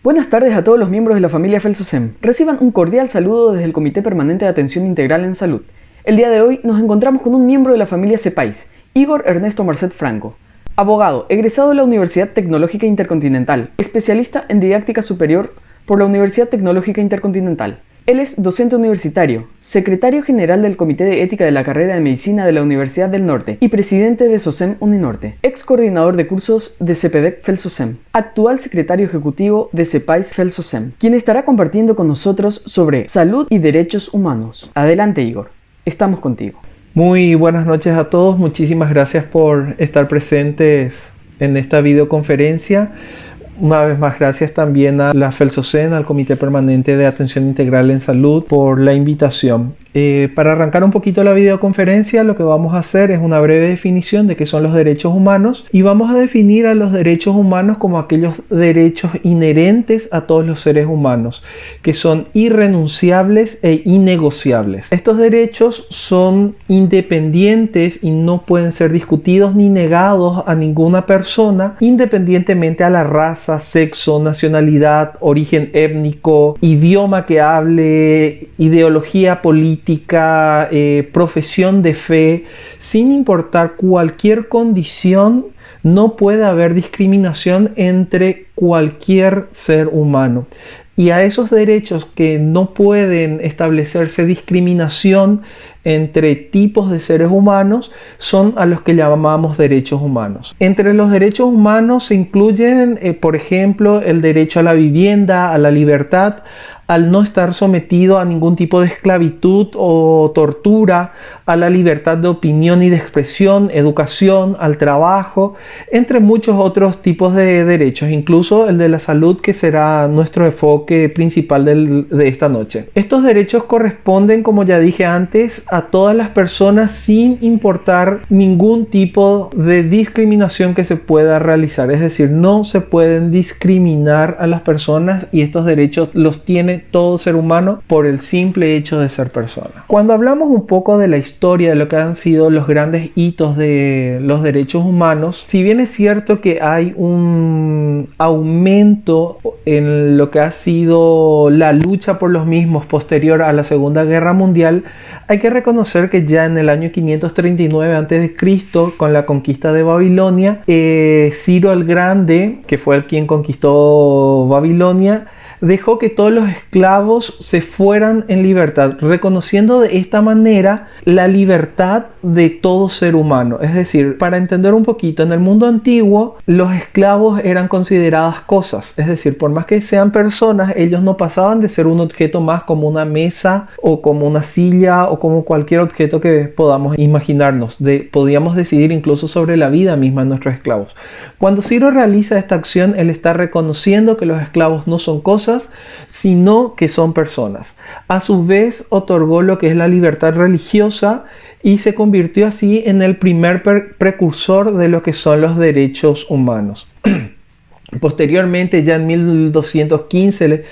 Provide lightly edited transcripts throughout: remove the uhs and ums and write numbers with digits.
Buenas tardes a todos los miembros de la familia FELSOSEM. Reciban un cordial saludo desde el Comité Permanente de Atención Integral en Salud. El día de hoy nos encontramos con un miembro de la familia CEPAIS, Igor Ernesto Marcet Franco. Abogado, egresado de la Universidad Tecnológica Intercontinental, especialista en didáctica superior por la Universidad Tecnológica Intercontinental. Él es docente universitario, secretario general del Comité de Ética de la Carrera de Medicina de la Universidad del Norte y presidente de SOSEM Uninorte, ex coordinador de cursos de CEPEDEC FELSOSEM, actual secretario ejecutivo de CEPAIS FELSOSEM, quien estará compartiendo con nosotros sobre salud y derechos humanos. Adelante, Igor, estamos contigo. Muy buenas noches a todos, muchísimas gracias por estar presentes en esta videoconferencia. Una vez más, gracias también a la FELSOSEM, al Comité Permanente de Atención Integral en Salud, por la invitación. Para arrancar un poquito la videoconferencia, lo que vamos a hacer es una breve definición de qué son los derechos humanos y vamos a definir a los derechos humanos como aquellos derechos inherentes a todos los seres humanos, que son irrenunciables e innegociables. Estos derechos son independientes y no pueden ser discutidos ni negados a ninguna persona, independientemente a la raza, sexo, nacionalidad, origen étnico, idioma que hable, ideología política, profesión de fe. Sin importar cualquier condición, no puede haber discriminación entre cualquier ser humano. Y a esos derechos que no pueden establecerse discriminación entre tipos de seres humanos son a los que llamamos derechos humanos. Entre los derechos humanos se incluyen, por ejemplo, el derecho a la vivienda, a la libertad, al no estar sometido a ningún tipo de esclavitud o tortura, a la libertad de opinión y de expresión, educación, al trabajo, entre muchos otros tipos de derechos, incluso el de la salud, que será nuestro enfoque principal de esta noche. Estos derechos corresponden, como ya dije antes, a todas las personas sin importar ningún tipo de discriminación que se pueda realizar, es decir, no se pueden discriminar a las personas y estos derechos los tiene todo ser humano por el simple hecho de ser persona. Cuando hablamos un poco de la historia de lo que han sido los grandes hitos de los derechos humanos, si bien es cierto que hay un aumento en lo que ha sido la lucha por los mismos posterior a la Segunda Guerra Mundial, hay que reconocer que ya en el año 539 a.C., con la conquista de Babilonia, Ciro el Grande, que fue el quien conquistó Babilonia, dejó que todos los esclavos se fueran en libertad, reconociendo de esta manera la libertad de todo ser humano. Es decir, para entender un poquito, en el mundo antiguo los esclavos eran consideradas cosas, es decir, por más que sean personas, ellos no pasaban de ser un objeto más, como una mesa o como una silla o como cualquier objeto que podamos imaginarnos. Podíamos decidir incluso sobre la vida misma de nuestros esclavos. Cuando Ciro realiza esta acción, él está reconociendo que los esclavos no son cosas, sino que son personas. A su vez, otorgó lo que es la libertad religiosa y se convirtió así en el primer precursor de lo que son los derechos humanos. Posteriormente, ya en 1215,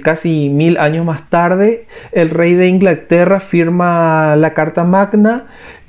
casi 1000 años más tarde, el rey de Inglaterra firma la Carta Magna,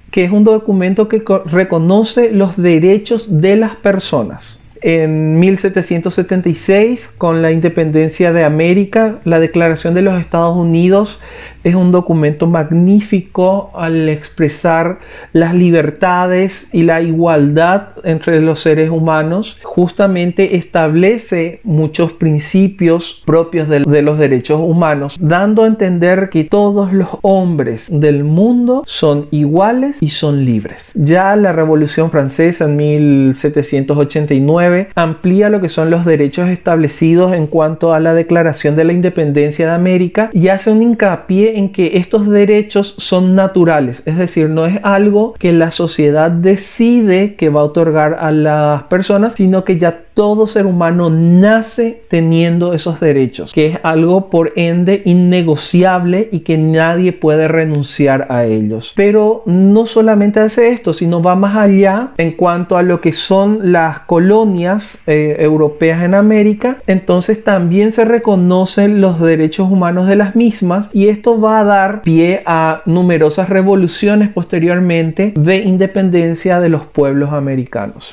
que es un documento que reconoce los derechos de las personas. En 1776, con la independencia de América, la Declaración de los Estados Unidos es un documento magnífico al expresar las libertades y la igualdad entre los seres humanos. Justamente establece muchos principios propios de los derechos humanos, dando a entender que todos los hombres del mundo son iguales y son libres. Ya la Revolución Francesa en 1789 amplía lo que son los derechos establecidos en cuanto a la Declaración de la Independencia de América y hace un hincapié en que estos derechos son naturales, es decir, no es algo que la sociedad decide que va a otorgar a las personas, sino que ya todo ser humano nace teniendo esos derechos, que es algo por ende innegociable y que nadie puede renunciar a ellos. Pero no solamente hace esto, sino va más allá en cuanto a lo que son las colonias europeas en América. Entonces también se reconocen los derechos humanos de las mismas y esto esto va a dar pie a numerosas revoluciones posteriormente de independencia de los pueblos americanos.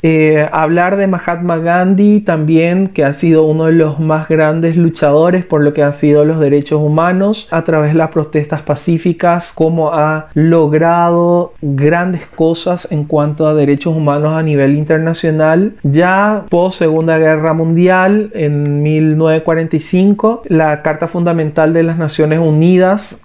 Hablar de Mahatma Gandhi también, que ha sido uno de los más grandes luchadores por lo que han sido los derechos humanos a través de las protestas pacíficas, cómo ha logrado grandes cosas en cuanto a derechos humanos a nivel internacional. Ya post Segunda Guerra Mundial, en 1945, la Carta Fundamental de las Naciones Unidas,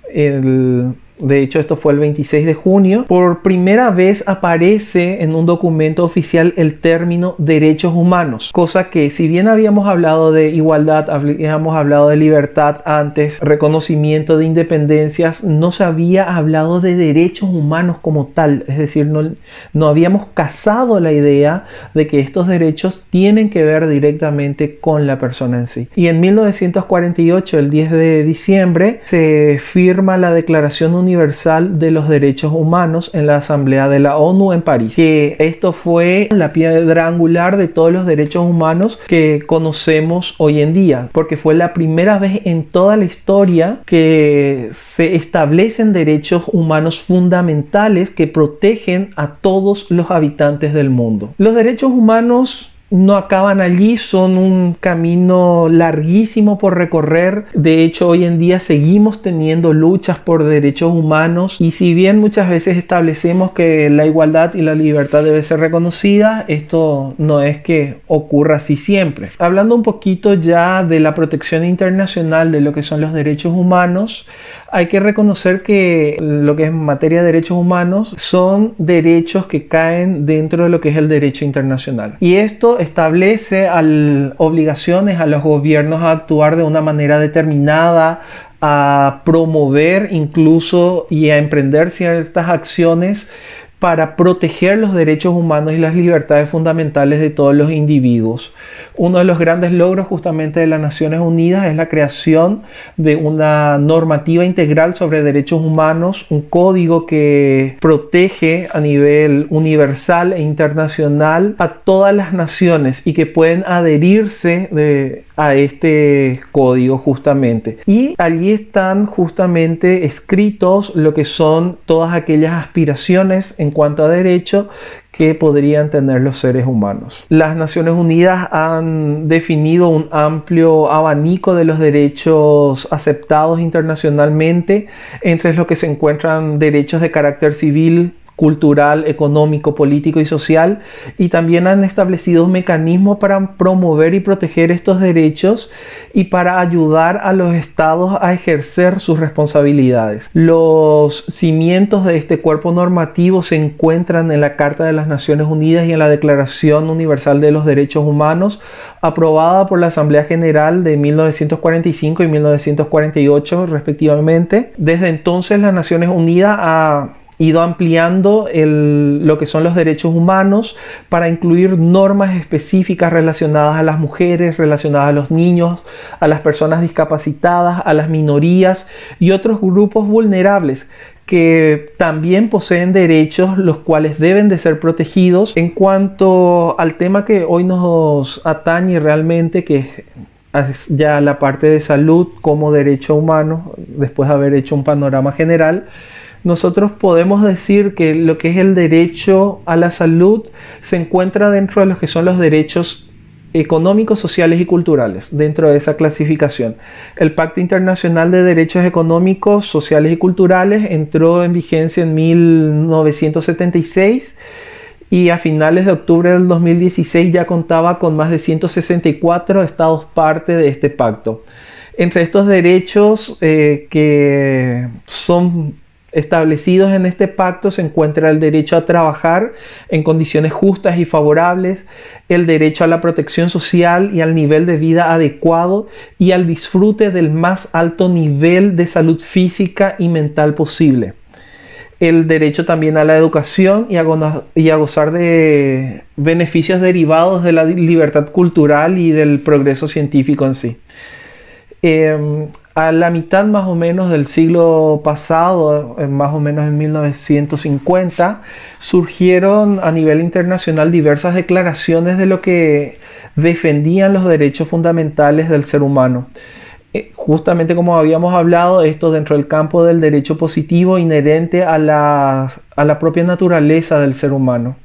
de hecho esto fue el 26 de junio, por primera vez aparece en un documento oficial el término derechos humanos, cosa que si bien habíamos hablado de igualdad, habíamos hablado de libertad antes, reconocimiento de independencias, no se había hablado de derechos humanos como tal, es decir, no habíamos casado la idea de que estos derechos tienen que ver directamente con la persona en sí. Y en 1948, el 10 de diciembre, se firma la Declaración Universal de los Derechos Humanos en la Asamblea de la ONU en París, que esto fue la piedra angular de todos los derechos humanos que conocemos hoy en día, porque fue la primera vez en toda la historia que se establecen derechos humanos fundamentales que protegen a todos los habitantes del mundo. Los derechos humanos no acaban allí, son un camino larguísimo por recorrer. De hecho, hoy en día seguimos teniendo luchas por derechos humanos, y si bien muchas veces establecemos que la igualdad y la libertad debe ser reconocida, esto no es que ocurra así siempre. Hablando un poquito ya de la protección internacional de lo que son los derechos humanos, hay que reconocer que lo que es materia de derechos humanos son derechos que caen dentro de lo que es el derecho internacional. Y esto establece obligaciones a los gobiernos a actuar de una manera determinada, a promover incluso y a emprender ciertas acciones para proteger los derechos humanos y las libertades fundamentales de todos los individuos. Uno de los grandes logros justamente de las Naciones Unidas es la creación de una normativa integral sobre derechos humanos, un código que protege a nivel universal e internacional a todas las naciones y que pueden adherirse a este código justamente. Y allí están justamente escritos lo que son todas aquellas aspiraciones en cuanto a derecho que podrían tener los seres humanos. Las Naciones Unidas han definido un amplio abanico de los derechos aceptados internacionalmente, entre los que se encuentran derechos de carácter civil, cultural, económico, político y social, y también han establecido un mecanismo para promover y proteger estos derechos y para ayudar a los estados a ejercer sus responsabilidades. Los cimientos de este cuerpo normativo se encuentran en la Carta de las Naciones Unidas y en la Declaración Universal de los Derechos Humanos, aprobada por la Asamblea General de 1945 y 1948 respectivamente. Desde entonces las Naciones Unidas ha ido ampliando lo que son los derechos humanos para incluir normas específicas relacionadas a las mujeres, relacionadas a los niños, a las personas discapacitadas, a las minorías y otros grupos vulnerables que también poseen derechos los cuales deben de ser protegidos. En cuanto al tema que hoy nos atañe realmente, que es ya la parte de salud como derecho humano, después de haber hecho un panorama general, nosotros podemos decir que lo que es el derecho a la salud se encuentra dentro de los que son los derechos económicos, sociales y culturales, dentro de esa clasificación. El Pacto Internacional de Derechos Económicos, Sociales y Culturales entró en vigencia en 1976 y a finales de octubre del 2016 ya contaba con más de 164 estados parte de este pacto. Entre estos derechos que son establecidos en este pacto se encuentra el derecho a trabajar en condiciones justas y favorables, el derecho a la protección social y al nivel de vida adecuado y al disfrute del más alto nivel de salud física y mental posible. El derecho también a la educación y a gozar de beneficios derivados de la libertad cultural y del progreso científico en sí. A la mitad más o menos del siglo pasado, más o menos en 1950, surgieron a nivel internacional diversas declaraciones de lo que defendían los derechos fundamentales del ser humano. Justamente como habíamos hablado, esto dentro del campo del derecho positivo inherente a la propia naturaleza del ser humano.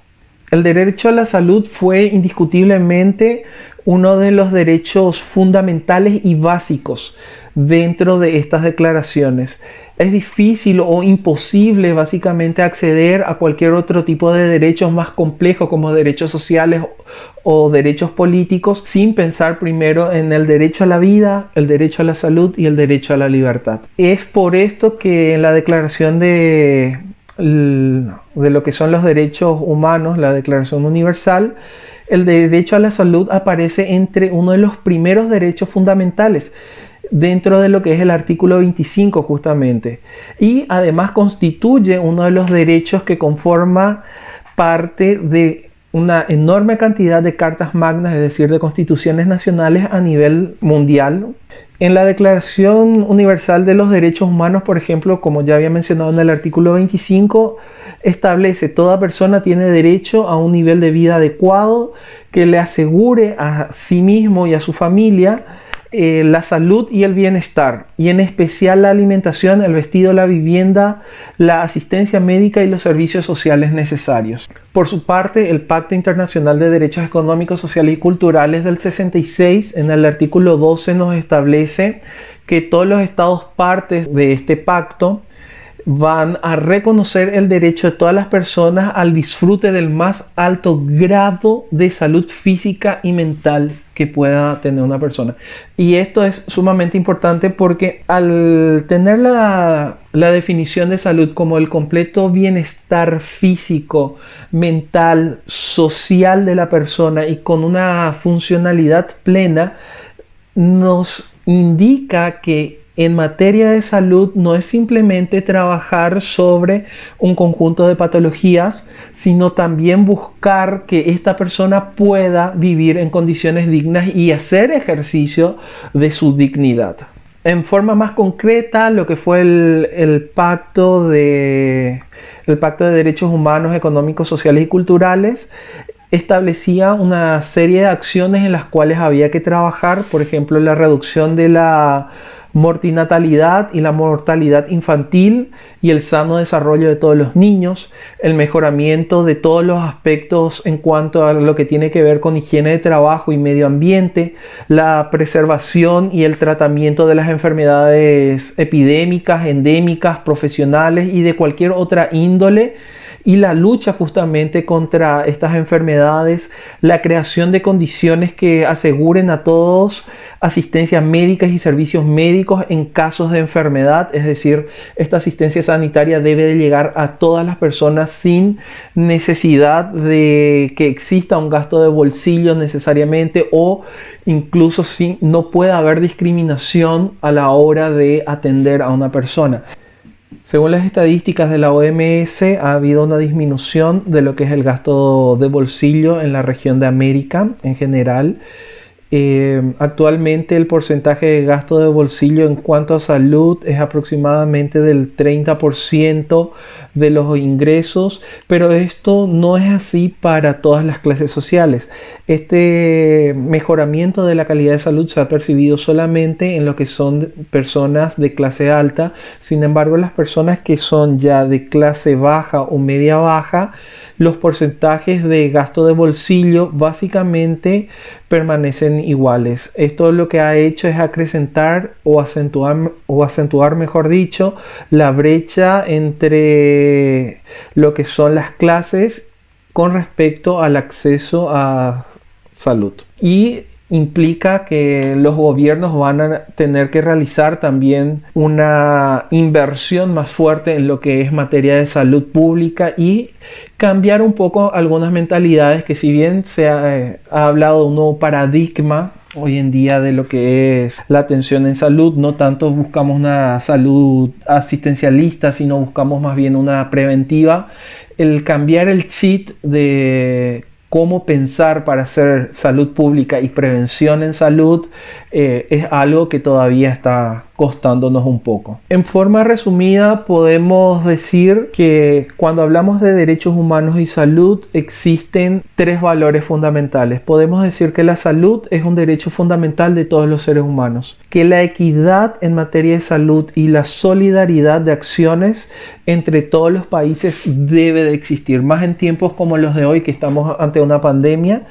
El derecho a la salud fue indiscutiblemente uno de los derechos fundamentales y básicos dentro de estas declaraciones. Es difícil o imposible básicamente acceder a cualquier otro tipo de derechos más complejos como derechos sociales o derechos políticos sin pensar primero en el derecho a la vida, el derecho a la salud y el derecho a la libertad. Es por esto que en la Declaración de lo que son los derechos humanos, la Declaración Universal, el derecho a la salud aparece entre uno de los primeros derechos fundamentales dentro de lo que es el artículo 25 justamente, y además constituye uno de los derechos que conforma parte de una enorme cantidad de cartas magnas, es decir, de constituciones nacionales a nivel mundial. En la Declaración Universal de los Derechos Humanos, por ejemplo, como ya había mencionado en el artículo 25, establece: toda persona tiene derecho a un nivel de vida adecuado que le asegure a sí mismo y a su familia la salud y el bienestar, y en especial la alimentación, el vestido, la vivienda, la asistencia médica y los servicios sociales necesarios. Por su parte, el Pacto Internacional de Derechos Económicos, Sociales y Culturales del 66, en el artículo 12, nos establece que todos los estados partes de este pacto van a reconocer el derecho de todas las personas al disfrute del más alto grado de salud física y mental que pueda tener una persona. Y esto es sumamente importante porque al tener la definición de salud como el completo bienestar físico, mental, social de la persona y con una funcionalidad plena, nos indica que en materia de salud no es simplemente trabajar sobre un conjunto de patologías, sino también buscar que esta persona pueda vivir en condiciones dignas y hacer ejercicio de su dignidad. En forma más concreta, lo que fue el Pacto de Derechos Humanos, Económicos, Sociales y Culturales establecía una serie de acciones en las cuales había que trabajar, por ejemplo, la reducción de la mortinatalidad y la mortalidad infantil y el sano desarrollo de todos los niños, el mejoramiento de todos los aspectos en cuanto a lo que tiene que ver con higiene de trabajo y medio ambiente, la preservación y el tratamiento de las enfermedades epidémicas, endémicas, profesionales y de cualquier otra índole, y la lucha justamente contra estas enfermedades, la creación de condiciones que aseguren a todos asistencia médica y servicios médicos en casos de enfermedad, es decir, esta asistencia sanitaria debe de llegar a todas las personas sin necesidad de que exista un gasto de bolsillo necesariamente, o incluso si no puede haber discriminación a la hora de atender a una persona. Según las estadísticas de la OMS, ha habido una disminución de lo que es el gasto de bolsillo en la región de América en general. Actualmente el porcentaje de gasto de bolsillo en cuanto a salud es aproximadamente del 30% de los ingresos, pero esto no es así para todas las clases sociales. Este mejoramiento de la calidad de salud se ha percibido solamente en lo que son personas de clase alta. Sin embargo, las personas que son ya de clase baja o media baja, los porcentajes de gasto de bolsillo básicamente permanecen iguales. Esto lo que ha hecho es acrecentar o acentuar, mejor dicho, la brecha entre lo que son las clases con respecto al acceso a salud. Y implica que los gobiernos van a tener que realizar también una inversión más fuerte en lo que es materia de salud pública y cambiar un poco algunas mentalidades que, si bien se ha hablado de un nuevo paradigma hoy en día de lo que es la atención en salud, no tanto buscamos una salud asistencialista, sino buscamos más bien una preventiva. El cambiar el chip de cómo pensar para hacer salud pública y prevención en salud es algo que todavía está costándonos un poco. En forma resumida, podemos decir que cuando hablamos de derechos humanos y salud, existen tres valores fundamentales. Podemos decir que la salud es un derecho fundamental de todos los seres humanos, que la equidad en materia de salud y la solidaridad de acciones entre todos los países debe de existir, más en tiempos como los de hoy, que estamos ante una pandemia.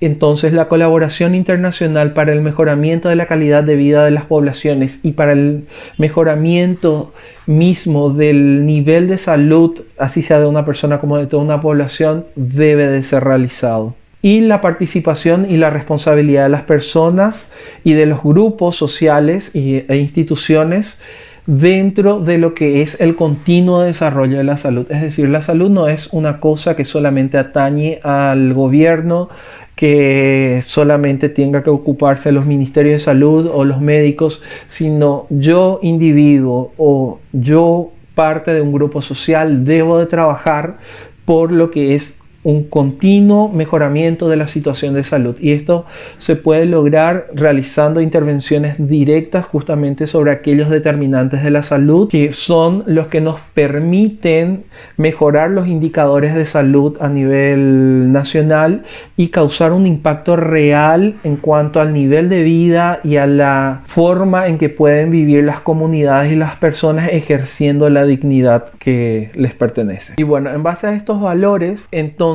Entonces, la colaboración internacional para el mejoramiento de la calidad de vida de las poblaciones y para el mejoramiento mismo del nivel de salud, así sea de una persona como de toda una población, debe de ser realizado. Y la participación y la responsabilidad de las personas y de los grupos sociales e instituciones dentro de lo que es el continuo desarrollo de la salud. Es decir, la salud no es una cosa que solamente atañe al gobierno, que solamente tenga que ocuparse los ministerios de salud o los médicos, sino yo, individuo, o yo, parte de un grupo social, debo de trabajar por lo que es un continuo mejoramiento de la situación de salud, y esto se puede lograr realizando intervenciones directas justamente sobre aquellos determinantes de la salud que son los que nos permiten mejorar los indicadores de salud a nivel nacional y causar un impacto real en cuanto al nivel de vida y a la forma en que pueden vivir las comunidades y las personas ejerciendo la dignidad que les pertenece. Y bueno, en base a estos valores, entonces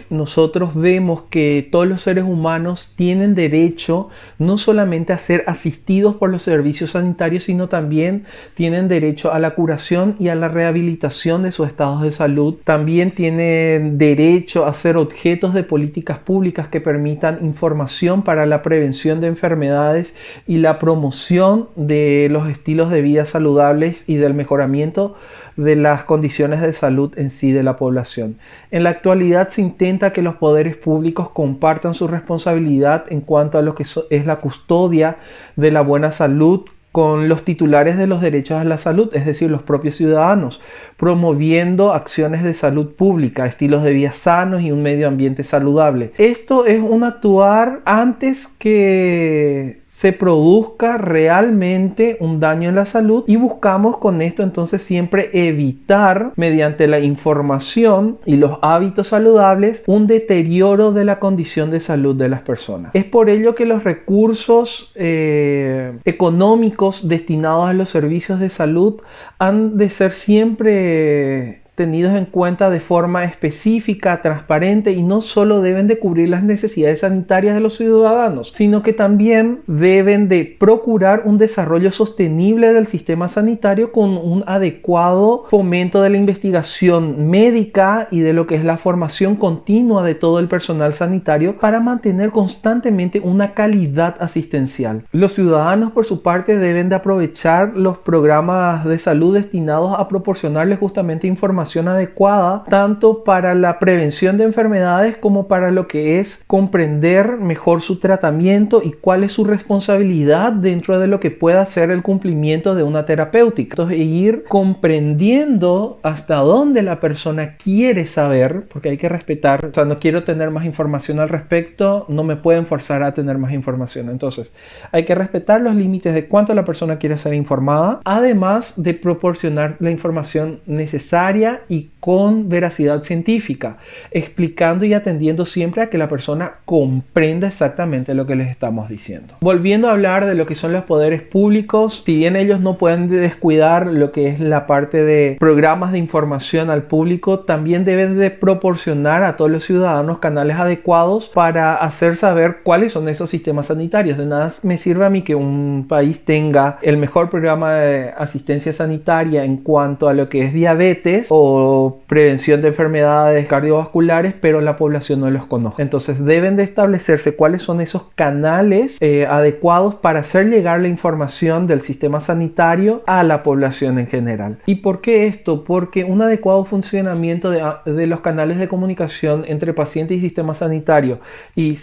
nosotros vemos que todos los seres humanos tienen derecho no solamente a ser asistidos por los servicios sanitarios, sino también tienen derecho a la curación y a la rehabilitación de sus estados de salud. También tienen derecho a ser objetos de políticas públicas que permitan información para la prevención de enfermedades y la promoción de los estilos de vida saludables y del mejoramiento de las condiciones de salud en sí de la población. En la actualidad se intenta que los poderes públicos compartan su responsabilidad en cuanto a lo que es la custodia de la buena salud con los titulares de los derechos a la salud, es decir, los propios ciudadanos, promoviendo acciones de salud pública, estilos de vida sanos y un medio ambiente saludable. Esto es un actuar antes que se produzca realmente un daño en la salud, y buscamos con esto entonces siempre evitar, mediante la información y los hábitos saludables, un deterioro de la condición de salud de las personas. Es por ello que los recursos económicos destinados a los servicios de salud han de ser siempre tenidos en cuenta de forma específica, transparente, y no solo deben de cubrir las necesidades sanitarias de los ciudadanos, sino que también deben de procurar un desarrollo sostenible del sistema sanitario con un adecuado fomento de la investigación médica y de lo que es la formación continua de todo el personal sanitario para mantener constantemente una calidad asistencial. Los ciudadanos, por su parte, deben de aprovechar los programas de salud destinados a proporcionarles justamente información adecuada, tanto para la prevención de enfermedades como para lo que es comprender mejor su tratamiento y cuál es su responsabilidad dentro de lo que pueda ser el cumplimiento de una terapéutica. Entonces, ir comprendiendo hasta dónde la persona quiere saber, porque hay que respetar, o sea, no quiero tener más información al respecto, no me pueden forzar a tener más información. Entonces, hay que respetar los límites de cuánto la persona quiere ser informada, además de proporcionar la información necesaria y con veracidad científica, explicando y atendiendo siempre a que la persona comprenda exactamente lo que les estamos diciendo. Volviendo a hablar de lo que son los poderes públicos, si bien ellos no pueden descuidar lo que es la parte de programas de información al público, también deben de proporcionar a todos los ciudadanos canales adecuados para hacer saber cuáles son esos sistemas sanitarios. De nada me sirve a mí que un país tenga el mejor programa de asistencia sanitaria en cuanto a lo que es diabetes o prevención de enfermedades cardiovasculares, pero la población no los conoce. Entonces deben de establecerse cuáles son esos canales adecuados para hacer llegar la información del sistema sanitario a la población en general. ¿Y por qué esto? Porque un adecuado funcionamiento de los canales de comunicación entre paciente y sistema sanitario y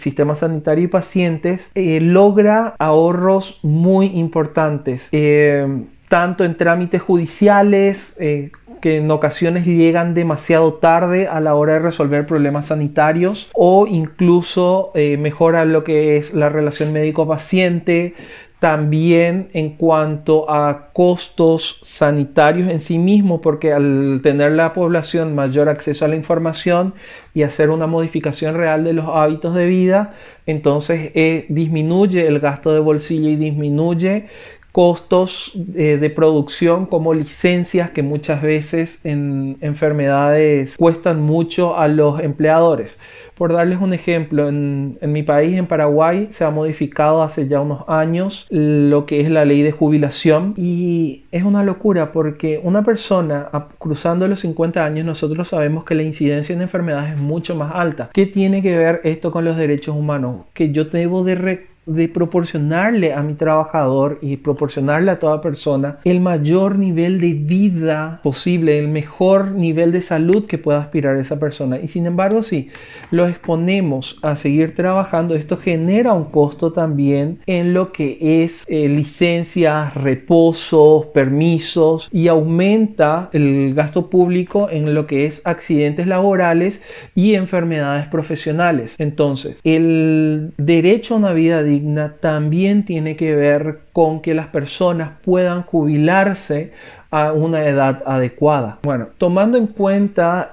pacientes logra ahorros muy importantes, tanto en trámites judiciales que en ocasiones llegan demasiado tarde a la hora de resolver problemas sanitarios, o incluso mejora lo que es la relación médico-paciente. También en cuanto a costos sanitarios en sí mismo, porque al tener la población mayor acceso a la información y hacer una modificación real de los hábitos de vida, entonces disminuye el gasto de bolsillo y disminuye costos de producción, como licencias que muchas veces en enfermedades cuestan mucho a los empleadores. Por darles un ejemplo, en mi país, en Paraguay, se ha modificado hace ya unos años lo que es la ley de jubilación, y es una locura porque una persona cruzando los 50 años, nosotros sabemos que la incidencia en enfermedades es mucho más alta. ¿Qué tiene que ver esto con los derechos humanos? Que yo debo de proporcionarle a mi trabajador y proporcionarle a toda persona el mayor nivel de vida posible, el mejor nivel de salud que pueda aspirar esa persona. Y sin embargo, si los exponemos a seguir trabajando, esto genera un costo también en lo que es licencias, reposos, permisos, y aumenta el gasto público en lo que es accidentes laborales y enfermedades profesionales. Entonces, el derecho a una vida digna también tiene que ver con que las personas puedan jubilarse a una edad adecuada. Bueno, tomando en cuenta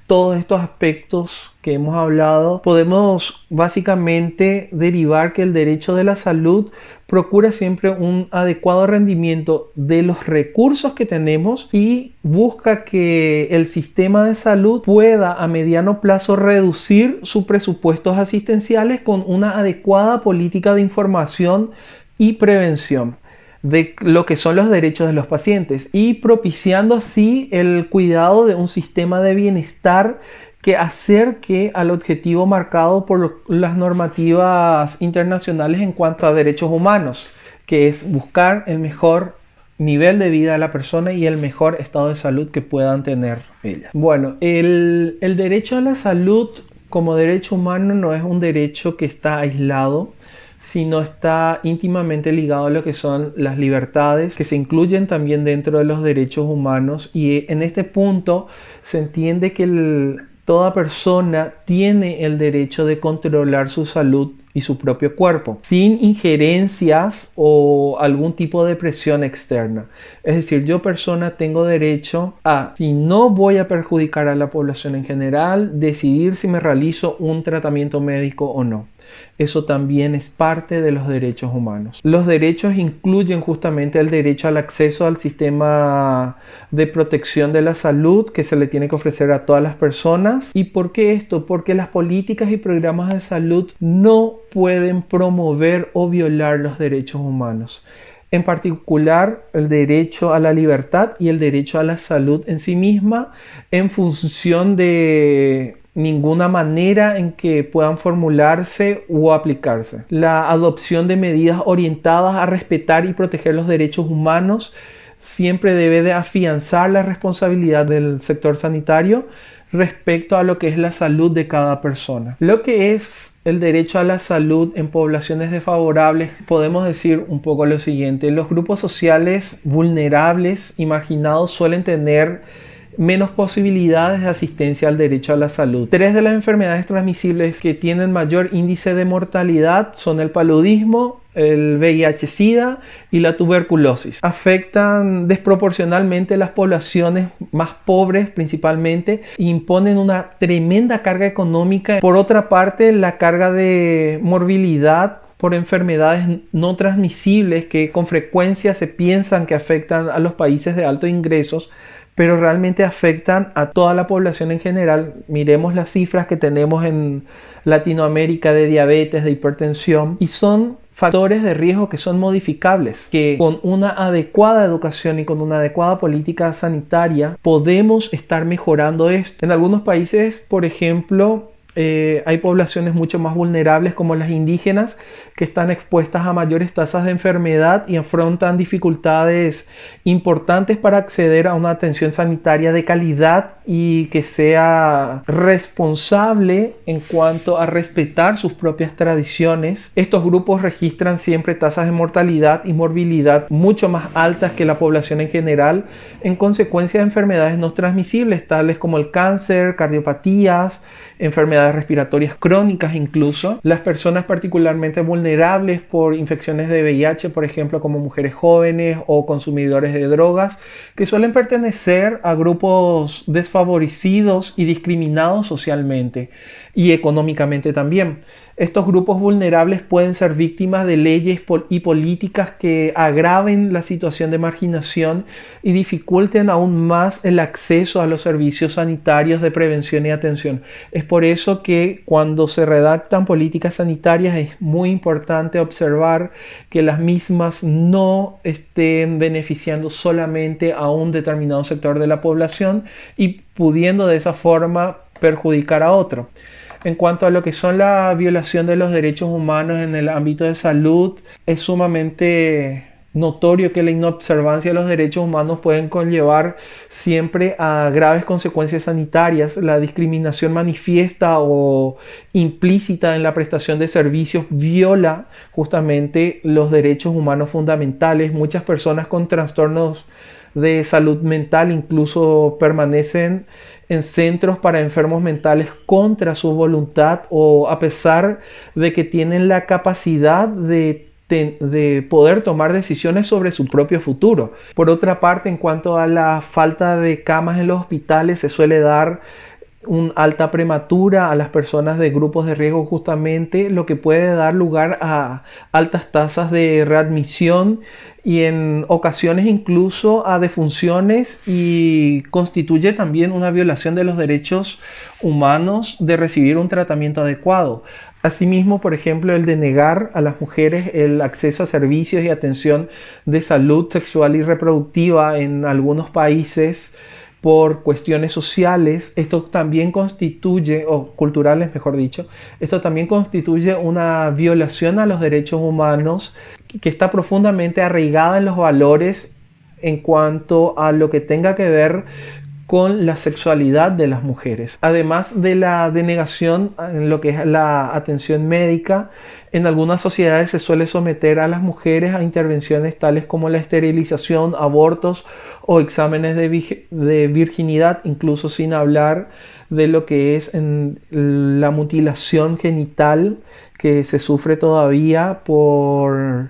todos estos aspectos que hemos hablado, podemos básicamente derivar que el derecho de la salud procura siempre un adecuado rendimiento de los recursos que tenemos y busca que el sistema de salud pueda a mediano plazo reducir sus presupuestos asistenciales con una adecuada política de información y prevención de lo que son los derechos de los pacientes, y propiciando así el cuidado de un sistema de bienestar que acerque al objetivo marcado por las normativas internacionales en cuanto a derechos humanos, que es buscar el mejor nivel de vida de la persona y el mejor estado de salud que puedan tener ellas. Bueno, el derecho a la salud como derecho humano no es un derecho que está aislado, sino está íntimamente ligado a lo que son las libertades, que se incluyen también dentro de los derechos humanos, y en este punto se entiende que toda persona tiene el derecho de controlar su salud y su propio cuerpo, sin injerencias o algún tipo de presión externa. Es decir, yo persona tengo derecho a, si no voy a perjudicar a la población en general, decidir si me realizo un tratamiento médico o no. Eso también es parte de los derechos humanos. Los derechos incluyen justamente el derecho al acceso al sistema de protección de la salud que se le tiene que ofrecer a todas las personas. ¿Y por qué esto? Porque las políticas y programas de salud no pueden promover o violar los derechos humanos. En particular, el derecho a la libertad y el derecho a la salud en sí misma, en función de ninguna manera en que puedan formularse o aplicarse. La adopción de medidas orientadas a respetar y proteger los derechos humanos siempre debe de afianzar la responsabilidad del sector sanitario respecto a lo que es la salud de cada persona. Lo que es el derecho a la salud en poblaciones desfavorables, podemos decir un poco lo siguiente: los grupos sociales vulnerables imaginados suelen tener menos posibilidades de asistencia al derecho a la salud. 3 de las enfermedades transmisibles que tienen mayor índice de mortalidad son el paludismo, el VIH-Sida y la tuberculosis. Afectan desproporcionalmente las poblaciones más pobres principalmente, e imponen una tremenda carga económica. Por otra parte, la carga de morbilidad por enfermedades no transmisibles que con frecuencia se piensan que afectan a los países de altos ingresos, pero realmente afectan a toda la población en general. Miremos las cifras que tenemos en Latinoamérica de diabetes, de hipertensión, y son factores de riesgo que son modificables, que con una adecuada educación y con una adecuada política sanitaria podemos estar mejorando esto. En algunos países, por ejemplo, hay poblaciones mucho más vulnerables como las indígenas que están expuestas a mayores tasas de enfermedad y afrontan dificultades importantes para acceder a una atención sanitaria de calidad y que sea responsable en cuanto a respetar sus propias tradiciones. Estos grupos registran siempre tasas de mortalidad y morbilidad mucho más altas que la población en general en consecuencia de enfermedades no transmisibles tales como el cáncer, cardiopatías, enfermedades respiratorias crónicas incluso. Las personas particularmente vulnerables por infecciones de VIH, por ejemplo, como mujeres jóvenes o consumidores de drogas, que suelen pertenecer a grupos desfavorecidos y discriminados socialmente y económicamente también. Estos grupos vulnerables pueden ser víctimas de leyes y políticas que agraven la situación de marginación y dificulten aún más el acceso a los servicios sanitarios de prevención y atención. Es por eso que cuando se redactan políticas sanitarias es muy importante observar que las mismas no estén beneficiando solamente a un determinado sector de la población y pudiendo de esa forma perjudicar a otro. En cuanto a lo que son la violación de los derechos humanos en el ámbito de salud, es sumamente notorio que la inobservancia de los derechos humanos pueden conllevar siempre a graves consecuencias sanitarias. La discriminación manifiesta o implícita en la prestación de servicios viola justamente los derechos humanos fundamentales. Muchas personas con trastornos de salud mental incluso permanecen en centros para enfermos mentales contra su voluntad o a pesar de que tienen la capacidad de poder tomar decisiones sobre su propio futuro. Por otra parte, en cuanto a la falta de camas en los hospitales, se suele dar una alta prematura a las personas de grupos de riesgo justamente, lo que puede dar lugar a altas tasas de readmisión y en ocasiones incluso a defunciones y constituye también una violación de los derechos humanos de recibir un tratamiento adecuado. Asimismo, por ejemplo, el de negar a las mujeres el acceso a servicios y atención de salud sexual y reproductiva en algunos países por cuestiones sociales, esto también constituye, o culturales mejor dicho, esto también constituye una violación a los derechos humanos que está profundamente arraigada en los valores en cuanto a lo que tenga que ver con la sexualidad de las mujeres. Además de la denegación en lo que es la atención médica, en algunas sociedades se suele someter a las mujeres a intervenciones tales como la esterilización, abortos o exámenes de virginidad, incluso sin hablar de lo que es la mutilación genital que se sufre todavía por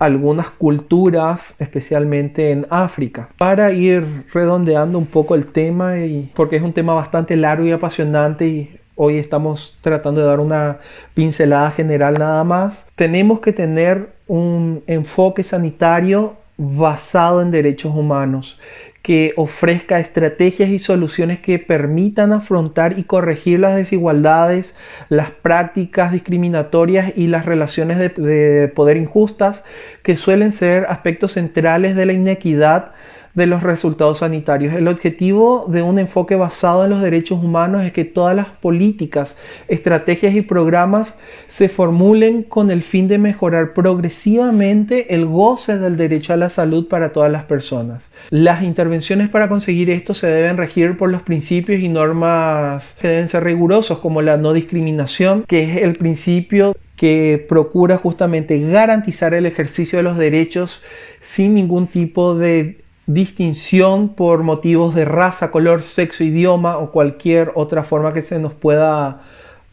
algunas culturas, especialmente en África. Para ir redondeando un poco el tema, porque es un tema bastante largo y apasionante y hoy estamos tratando de dar una pincelada general nada más, tenemos que tener un enfoque sanitario basado en derechos humanos, que ofrezca estrategias y soluciones que permitan afrontar y corregir las desigualdades, las prácticas discriminatorias y las relaciones de poder injustas, que suelen ser aspectos centrales de la inequidad de los resultados sanitarios. El objetivo de un enfoque basado en los derechos humanos es que todas las políticas, estrategias y programas se formulen con el fin de mejorar progresivamente el goce del derecho a la salud para todas las personas. Las intervenciones para conseguir esto se deben regir por los principios y normas que deben ser rigurosos, como la no discriminación, que es el principio que procura justamente garantizar el ejercicio de los derechos sin ningún tipo de distinción por motivos de raza, color, sexo, idioma o cualquier otra forma que se nos pueda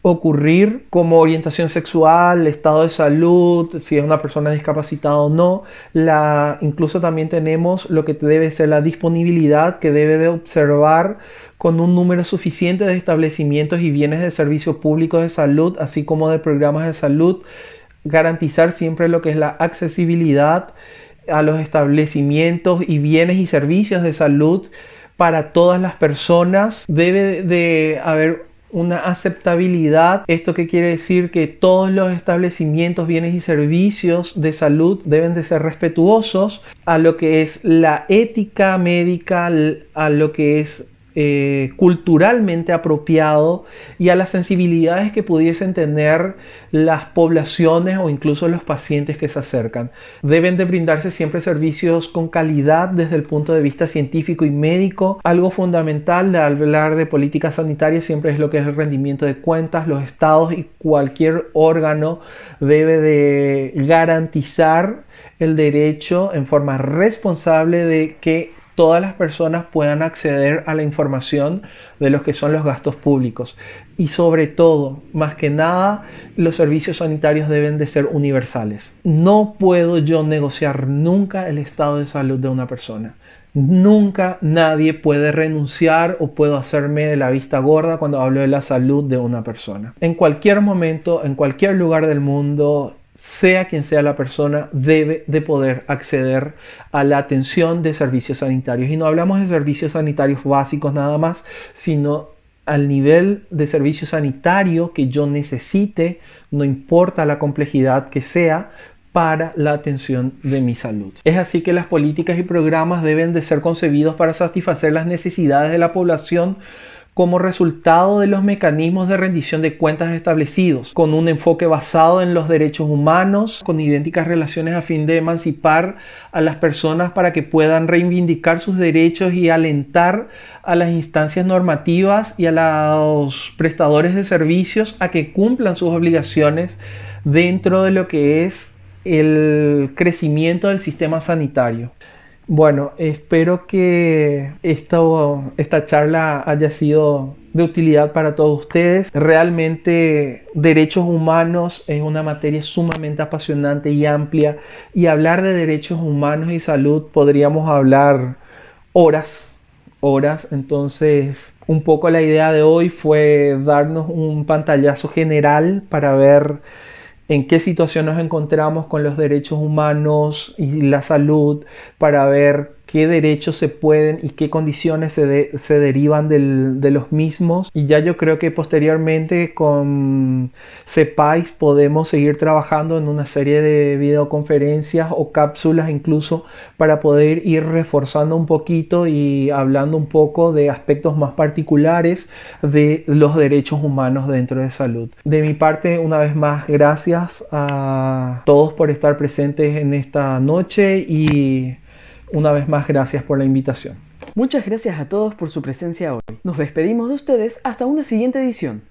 ocurrir, como orientación sexual, estado de salud, si es una persona discapacitada o no. Incluso también tenemos lo que debe ser la disponibilidad, que debe de observar con un número suficiente de establecimientos y bienes de servicios públicos de salud, así como de programas de salud, garantizar siempre lo que es la accesibilidad a los establecimientos y bienes y servicios de salud para todas las personas. Debe de haber una aceptabilidad. ¿Esto qué quiere decir? Que todos los establecimientos, bienes y servicios de salud deben de ser respetuosos a lo que es la ética médica, a lo que es culturalmente apropiado y a las sensibilidades que pudiesen tener las poblaciones o incluso los pacientes que se acercan. Deben de brindarse siempre servicios con calidad desde el punto de vista científico y médico. Algo fundamental de hablar de política sanitaria siempre es lo que es el rendimiento de cuentas. Los estados y cualquier órgano debe de garantizar el derecho en forma responsable de que todas las personas puedan acceder a la información de los que son los gastos públicos. Y sobre todo, más que nada, los servicios sanitarios deben de ser universales. No puedo yo negociar nunca el estado de salud de una persona. Nunca nadie puede renunciar o puedo hacerme de la vista gorda cuando hablo de la salud de una persona. En cualquier momento, en cualquier lugar del mundo, sea quien sea la persona, debe de poder acceder a la atención de servicios sanitarios. Y no hablamos de servicios sanitarios básicos nada más, sino al nivel de servicio sanitario que yo necesite, no importa la complejidad que sea, para la atención de mi salud. Es así que las políticas y programas deben de ser concebidos para satisfacer las necesidades de la población como resultado de los mecanismos de rendición de cuentas establecidos, con un enfoque basado en los derechos humanos, con idénticas relaciones a fin de emancipar a las personas para que puedan reivindicar sus derechos y alentar a las instancias normativas y a los prestadores de servicios a que cumplan sus obligaciones dentro de lo que es el crecimiento del sistema sanitario. Bueno, espero que esta charla haya sido de utilidad para todos ustedes. Realmente derechos humanos es una materia sumamente apasionante y amplia, y hablar de derechos humanos y salud podríamos hablar horas. Entonces, un poco la idea de hoy fue darnos un pantallazo general para ver en qué situación nos encontramos con los derechos humanos y la salud, para ver qué derechos se pueden y qué condiciones se derivan de los mismos. Y ya yo creo que posteriormente con CEPAIS podemos seguir trabajando en una serie de videoconferencias o cápsulas incluso para poder ir reforzando un poquito y hablando un poco de aspectos más particulares de los derechos humanos dentro de salud. De mi parte, una vez más, gracias a todos por estar presentes en esta noche y una vez más, gracias por la invitación. Muchas gracias a todos por su presencia hoy. Nos despedimos de ustedes hasta una siguiente edición.